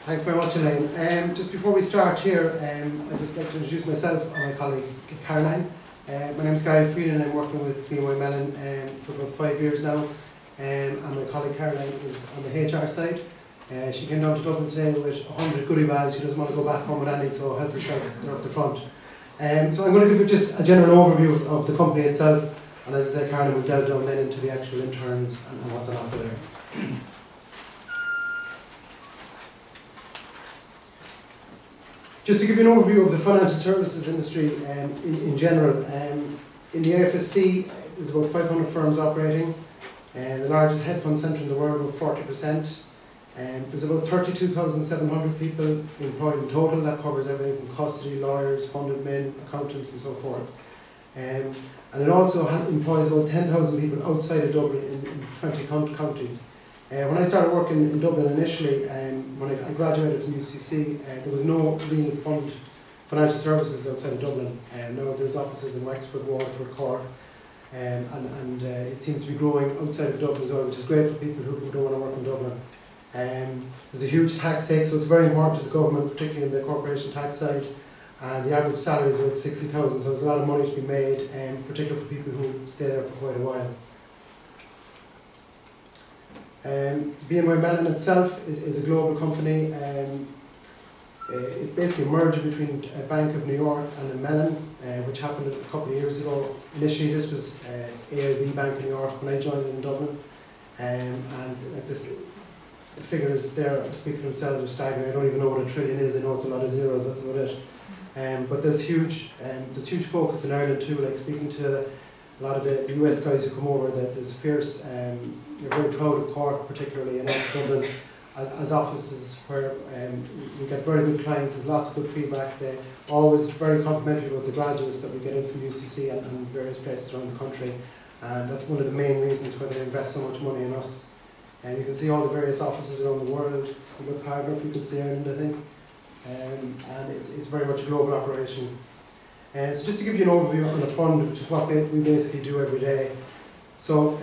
Thanks very much, Elaine. Just before we start here, I'd just like to introduce myself and my colleague Caroline. My name is Gary Freeland and I'm working with BNY Mellon for about 5 years now. And my colleague Caroline is on the HR side. She came down to Dublin today with 100 goodie bags. She doesn't want to go back home with any, so help herself, they're up the front. So I'm going to give you just a general overview of the company itself. And as I said, Caroline will delve down then into the actual interns and what's on offer there. Just to give you an overview of the financial services industry in general, in the AFSC there's about 500 firms operating, and the largest hedge fund centre in the world, about 40%. There's about 32,700 people employed in total. That covers everything from custody, lawyers, fund admin, accountants and so forth. And it also employs about 10,000 people outside of Dublin in 20 countries. When I started working in Dublin initially, when I graduated from UCC, there was no real financial services outside of Dublin. Now there's offices in Wexford, Waterford, Cork, and it seems to be growing outside of Dublin as well, which is great for people who don't want to work in Dublin. There's a huge tax take, so it's very important to the government, particularly in the corporation tax side. And the average salary is about 60,000, so there's a lot of money to be made, particularly for people who stay there for quite a while. BNY Mellon itself is a global company. It's basically a merger between a Bank of New York and a Mellon, which happened a couple of years ago. Initially this was AIB Bank of New York when I joined in Dublin, and the figures there speak for themselves, are staggering. I don't even know what a trillion is. I know it's a lot of zeros, that's about it. But there's huge focus in Ireland too, like speaking to a lot of the US guys who come over, that there's fierce, they're very proud of Cork particularly, and also Dublin as offices where we get very good clients. There's lots of good feedback. They're always very complimentary about the graduates that we get in from UCC and various places around the country, and that's one of the main reasons why they invest so much money in us. And you can see all the various offices around the world. A bit harder if you could see Ireland, I think. And it's very much a global operation. So just to give you an overview on the fund, which is what we basically do every day. So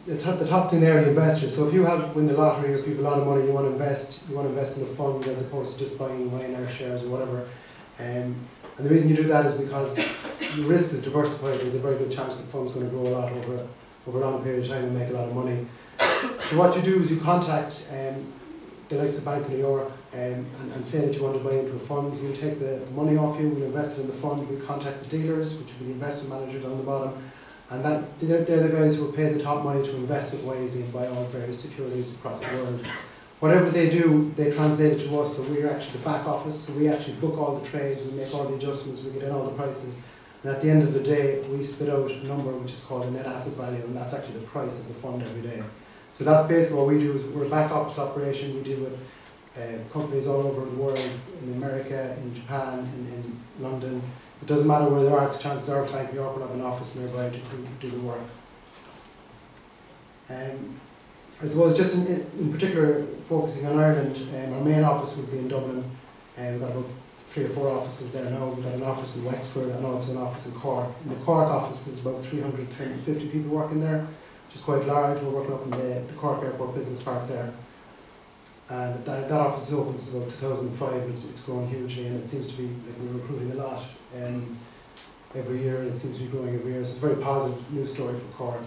the top thing there are the investors. So if you win the lottery, or if you have a lot of money, you want to invest in a fund as opposed to just buying Ryanair shares or whatever. And the reason you do that is because the risk is diversified. There's a very good chance the fund's going to grow a lot over a long period of time and make a lot of money. So what you do is you contact the likes of Bank of New York and say that you want to buy into a fund. We'll take the money off you, we'll invest it in the fund, we'll contact the dealers, which will be the investment manager down the bottom, and they're the guys who will pay the top money to invest it wisely and buy all various securities across the world. Whatever they do, they translate it to us, so we're actually the back office, so we actually book all the trades, we make all the adjustments, we get in all the prices, and at the end of the day, we spit out a number which is called a net asset value, and that's actually the price of the fund every day. So that's basically what we do. Is we're a back office operation. We deal with companies all over the world, in America, in Japan, in London. It doesn't matter where they are, chances are Bank of New York will have an office nearby to do the work. I suppose just in particular focusing on Ireland, our main office would be in Dublin. We've got about 3 or 4 offices there now. We've got an office in Wexford and also an office in Cork. In the Cork office there's about 300, 350 people working there, which is quite large. We're working up in the Cork Airport Business Park there. And that office is open since about 2005, it's grown hugely, and it seems to be, like, we're recruiting a lot every year, and it seems to be growing every year, so it's a very positive news story for Cork.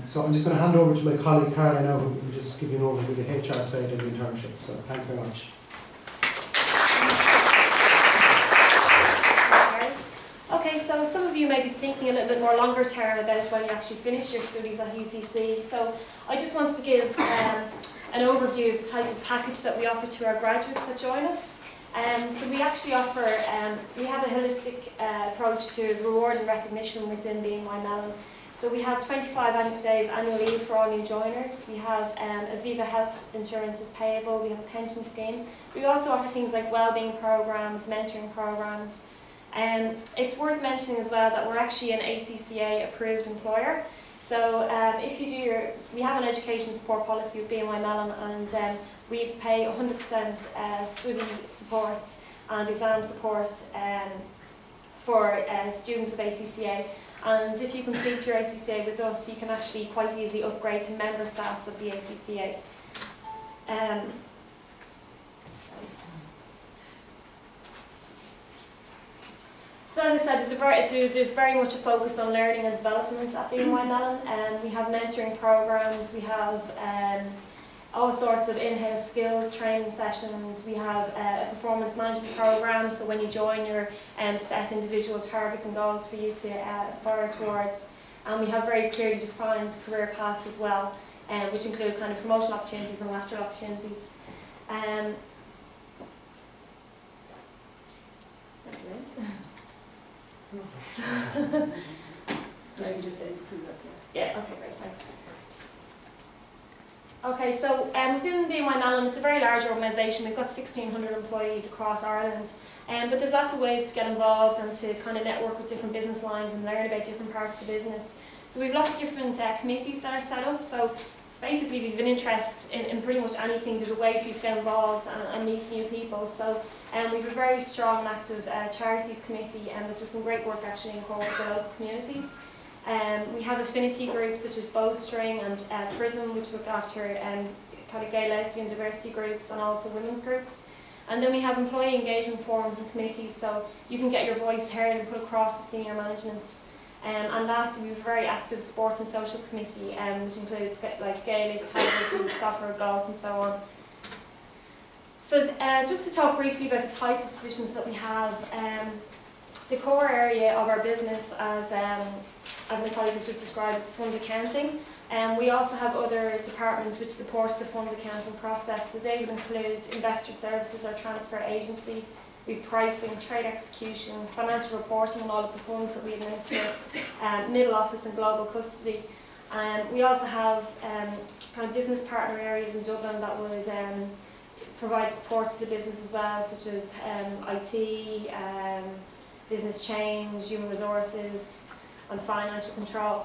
So I'm just going to hand over to my colleague Caroline now, who will just give you an overview of the HR side of the internship. So thanks very much. Okay, so some of you may be thinking a little bit more longer term about when you actually finish your studies at UCC. So I just wanted to give an overview of the type of package that we offer to our graduates that join us. So we actually offer, we have a holistic approach to reward and recognition within BNY Mellon. So we have 25 days annual leave for all new joiners. We have Aviva health insurance is payable. We have a pension scheme. We also offer things like wellbeing programs, mentoring programs. It's worth mentioning as well that we're actually an ACCA approved employer. So if you do we have an education support policy with BNY Mellon, and we pay 100% study support and exam support for students of ACCA. And if you complete your ACCA with us, you can actually quite easily upgrade to member status of the ACCA. So as I said, there's very much a focus on learning and development at BNY Mellon. We have mentoring programs, we have all sorts of in-house skills training sessions, we have a performance management program, so when you join you're set individual targets and goals for you to aspire towards. And we have very clearly defined career paths as well, which include kind of promotion opportunities and lateral opportunities. That's it. Yeah, okay, great, thanks. Okay, so within BNY Mellon, it's a very large organisation. We've got 1,600 employees across Ireland, but there's lots of ways to get involved and to kind of network with different business lines and learn about different parts of the business. So we've lots of different committees that are set up. So basically, we've an interest in pretty much anything. There's a way for you to get involved and meet new people. So we have a very strong and active charities committee that does some great work actually in the local communities. We have affinity groups such as Bowstring and Prism, which look after kind of gay, lesbian, diversity groups and also women's groups. And then we have employee engagement forums and committees, so you can get your voice heard and put across to senior management. And lastly, we have a very active sports and social committee, which includes like Gaelic, Tiger, soccer, golf and so on. So just to talk briefly about the type of positions that we have, the core area of our business, as my colleague has just described, is fund accounting. We also have other departments which support the fund accounting process. So they would include investor services, our transfer agency, we have pricing, trade execution, financial reporting on all of the funds that we administer, middle office and global custody. We also have kind of business partner areas in Dublin that would provide support to the business as well, such as IT, business change, human resources, and financial control.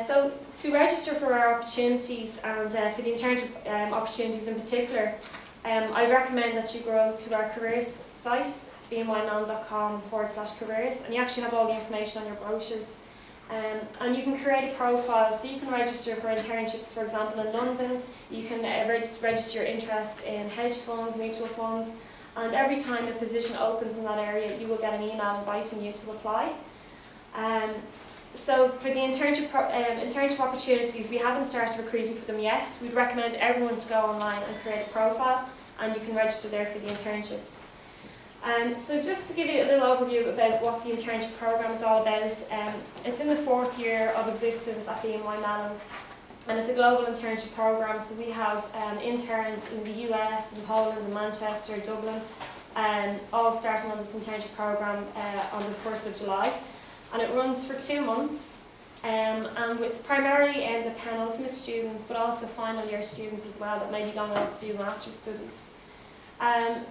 So to register for our opportunities and for the internship opportunities in particular, I recommend that you go to our careers site, bnymellon.com/careers, and you actually have all the information on your brochures. And you can create a profile, so you can register for internships, for example, in London. You can register your interest in hedge funds, mutual funds, and every time a position opens in that area, you will get an email inviting you to apply. So for the internship opportunities, we haven't started recruiting for them yet. We'd recommend everyone to go online and create a profile, and you can register there for the internships. So just to give you a little overview about what the internship programme is all about, it's in the 4th year of existence at BNY Mellon, and it's a global internship programme. So we have interns in the US, in Poland, in Manchester, Dublin, all starting on this internship programme on the 1st of July. And it runs for 2 months, and it's primarily aimed at penultimate students, but also final year students as well that may be going on to do master's studies.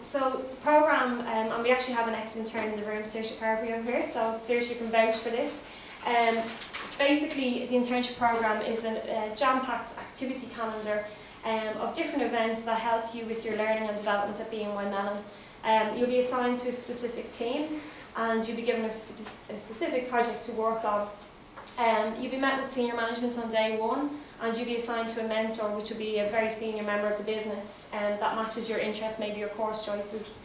So the programme, and we actually have an ex-intern in the room, Saoirse Carberry here, so Saoirse can vouch for this. Basically, the internship programme is a jam-packed activity calendar of different events that help you with your learning and development at BNY Mellon. You'll be assigned to a specific team, and you'll be given a specific project to work on. You'll be met with senior management on day 1, and you'll be assigned to a mentor, which will be a very senior member of the business, and that matches your interests, maybe your course choices.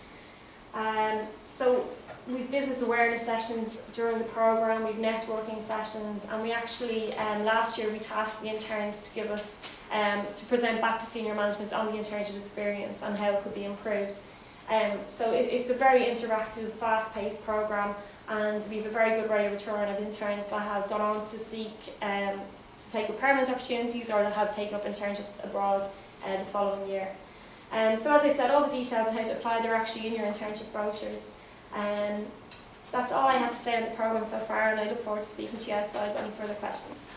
So we've business awareness sessions during the programme, we've networking sessions, and we actually, last year we tasked the interns to give us, to present back to senior management on the internship experience and how it could be improved. So it's a very interactive, fast-paced programme, and we have a very good rate of return of interns that have gone on to seek to take up permanent opportunities or that have taken up internships abroad the following year. So as I said, all the details on how to apply, they're actually in your internship brochures. That's all I have to say on the programme so far, and I look forward to speaking to you outside with any further questions.